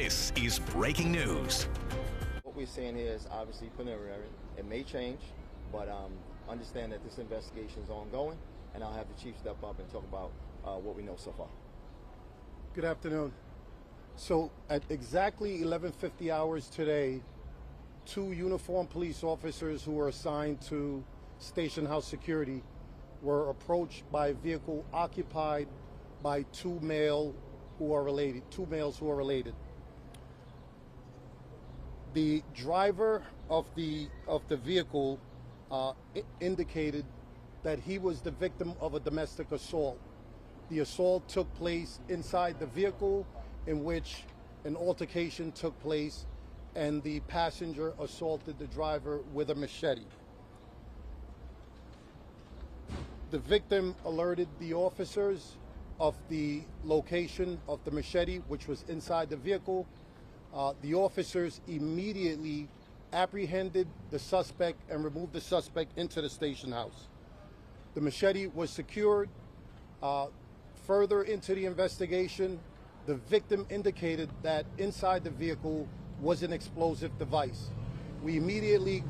This is breaking news. What we're saying here is obviously preliminary. It may change, but understand that this investigation is ongoing, and I'll have the chief step up and talk about what we know so far. Good afternoon. So at exactly 11:50 hours today, two uniformed police officers who were assigned to station house security were approached by a vehicle occupied by two males who are related. The driver of the vehicle indicated that he was the victim of a domestic assault. The assault took place inside the vehicle, in which an altercation took place, and the passenger assaulted the driver with a machete. The victim alerted the officers of the location of the machete, which was inside the vehicle. The officers immediately apprehended the suspect and removed the suspect into the station house. The machete was secured. Further into the investigation, the victim indicated that inside the vehicle was an explosive device. We immediately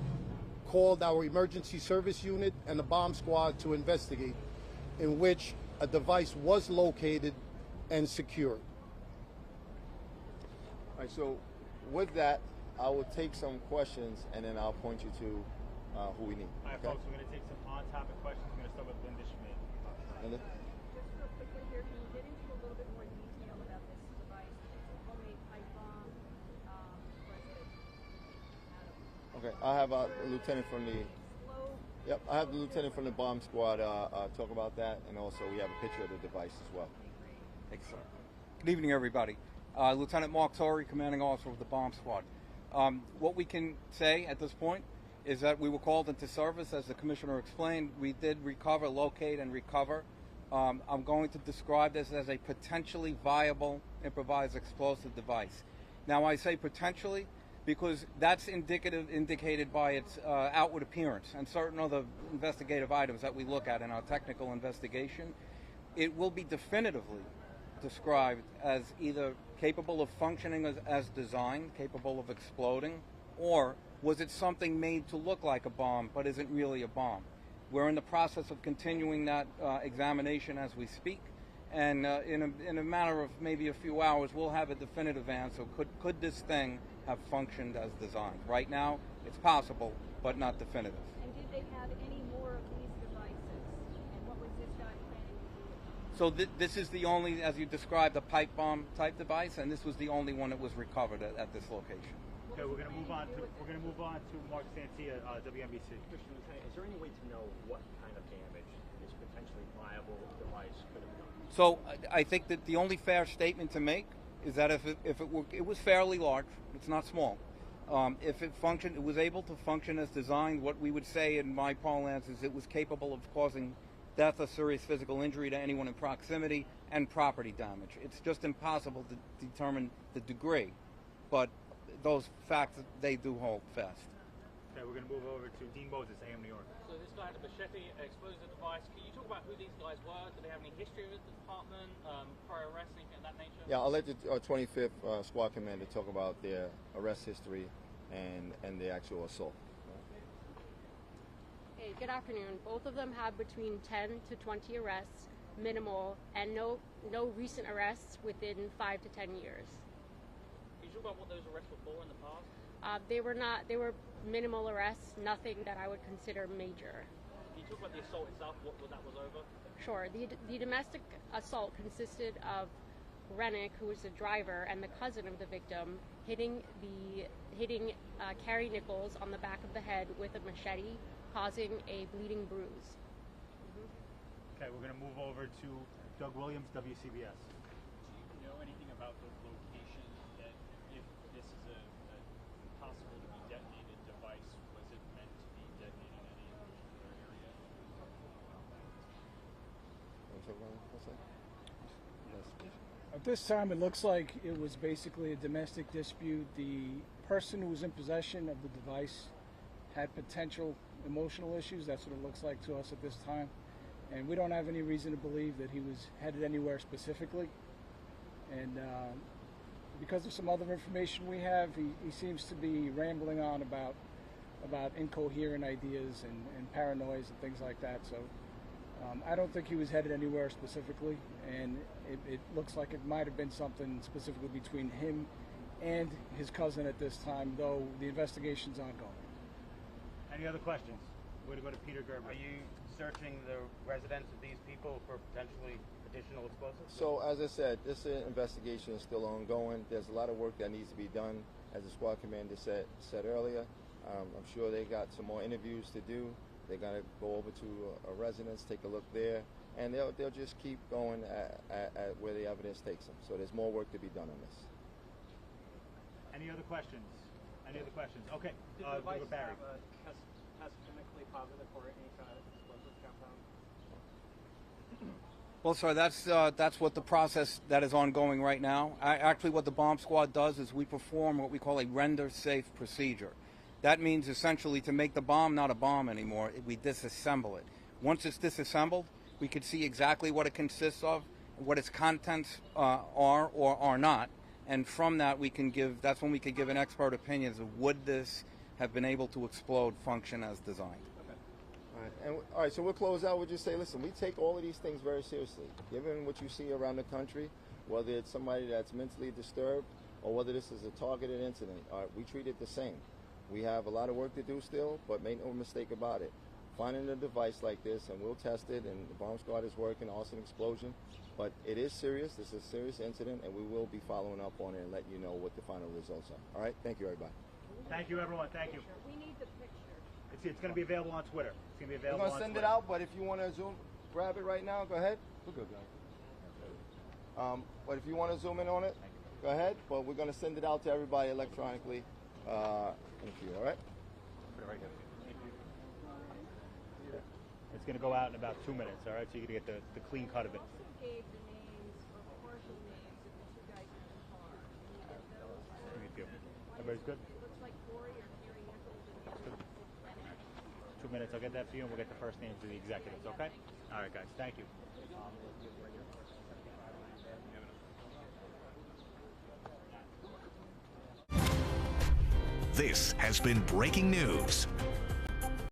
called our emergency service unit and the bomb squad to investigate, in which a device was located and secured. All right, so with that, I will take some questions and then I'll point you to who we need. All right, folks, we're going to take some on-topic questions. We're going to start with Linda Schmidt. Linda? Just real quickly here, can you get into a little bit more detail about this device? It's a homemade pipe bomb. Okay, I have a lieutenant from the. Yep, I have the lieutenant from the bomb squad talk about that, and also we have a picture of the device as well. Thanks, sir. Good evening, everybody. Lieutenant Mark Torrey, commanding officer of the bomb squad. What we can say at this point is that we were called into service, as the commissioner explained. We did locate and recover. I'm going to describe this as a potentially viable improvised explosive device. Now, I say potentially because that's indicated by its outward appearance and certain other investigative items that we look at in our technical investigation. It will be definitively described as either capable of functioning as designed, capable of exploding, or was it something made to look like a bomb but isn't really a bomb. We're in the process of continuing that examination as we speak, and in a matter of maybe a few hours we'll have a definitive answer. Could this thing have functioned as designed? Right now it's possible, but not definitive. And did they have any more of these devices? And what was this guy planning to do? So this is the only, as you described, a pipe bomb type device, and this was the only one that was recovered at this location. Okay, we're going to move on to Mark Santia, WNBC. Christian Lieutenant, is there any way to know what kind of damage this potentially viable device could have done? So I think that the only fair statement to make is that if it was fairly large, it's not small. If it was able to function as designed, what we would say in my parlance is it was capable of causing death or serious physical injury to anyone in proximity and property damage. It's just impossible to determine the degree, but those facts, they do hold fast. Okay, we're going to move over to Dean Moses, AM New York. So this guy had a machete, explosive device. Can you talk about who these guys were? Do they have any history with the department, prior arrests, anything of that nature? Yeah, I'll let the 25th squad commander talk about their arrest history and the actual assault. Hey, good afternoon. Both of them have between 10 to 20 arrests, minimal, and no recent arrests within 5 to 10 years. Can you talk about what those arrests were for in the past? They were minimal arrests, nothing that I would consider major. Can you talk about the assault itself, what that was over? Sure. The domestic assault consisted of Rennick, who was the driver, and the cousin of the victim, hitting Carrie Nichols on the back of the head with a machete, causing a bleeding bruise. Mm-hmm. Okay, we're going to move over to Doug Williams, WCBS. Do you know anything about the location, that if this is a possible to be detonated device, was it meant to be detonated in any particular area? At this time, it looks like it was basically a domestic dispute. The person who was in possession of the device had potential emotional issues. That's what it looks like to us at this time. And we don't have any reason to believe that he was headed anywhere specifically. And because of some other information we have, he seems to be rambling on about incoherent ideas and paranoias and things like that. So I don't think he was headed anywhere specifically, and it looks like it might have been something specifically between him and his cousin at this time, though the investigation's ongoing. Any other questions? We're going to go to Peter Gerber. Are you searching the residence of these people for potentially additional explosives? So, as I said, this investigation is still ongoing. There's a lot of work that needs to be done, as the squad commander said earlier. I'm sure they got some more interviews to do. They're going to go over to a residence, take a look there, and they'll just keep going at where the evidence takes them. So there's more work to be done on this. Any other questions? Any other questions? Okay, Did the device Barry. have a test chemically positive for any kind of explosive compound? Well, sir, that's what the process that is ongoing right now. Actually, what the bomb squad does is we perform what we call a render-safe procedure. That means essentially to make the bomb not a bomb anymore, we disassemble it. Once it's disassembled, we can see exactly what it consists of, what its contents are or are not, and from that that's when we can give an expert opinion of would this have been able to explode, function as designed. All right, so we'll close out. We'll just say, listen, we take all of these things very seriously. Given what you see around the country, whether it's somebody that's mentally disturbed or whether this is a targeted incident, we treat it the same. We have a lot of work to do still, but make no mistake about it. Finding a device like this, and we'll test it, and the bomb squad is working, arson explosion. But it is serious. This is a serious incident, and we will be following up on it and letting you know what the final results are. All right? Thank you, everybody. Thank you, everyone. Thank you. We need the picture. It's going to be available on Twitter. It's going to be We're available going to on send Twitter. it out, but if you want to grab it right now, go ahead. We're good, guys. But if you want to zoom in on it, go ahead. But we're going to send it out to everybody electronically in a few, all right? Put it right here. It's going to go out in about 2 minutes, all right? So you're going to get the clean cut of it. Gave the names or partial names of the two guys in the car. Can you get those? Everybody's good? It looks like Corey or Carrie Nichols and the other 2 minutes. I'll get that for you, and we'll get the first names of the executives, okay? All right, guys. Thank you. This has been breaking news.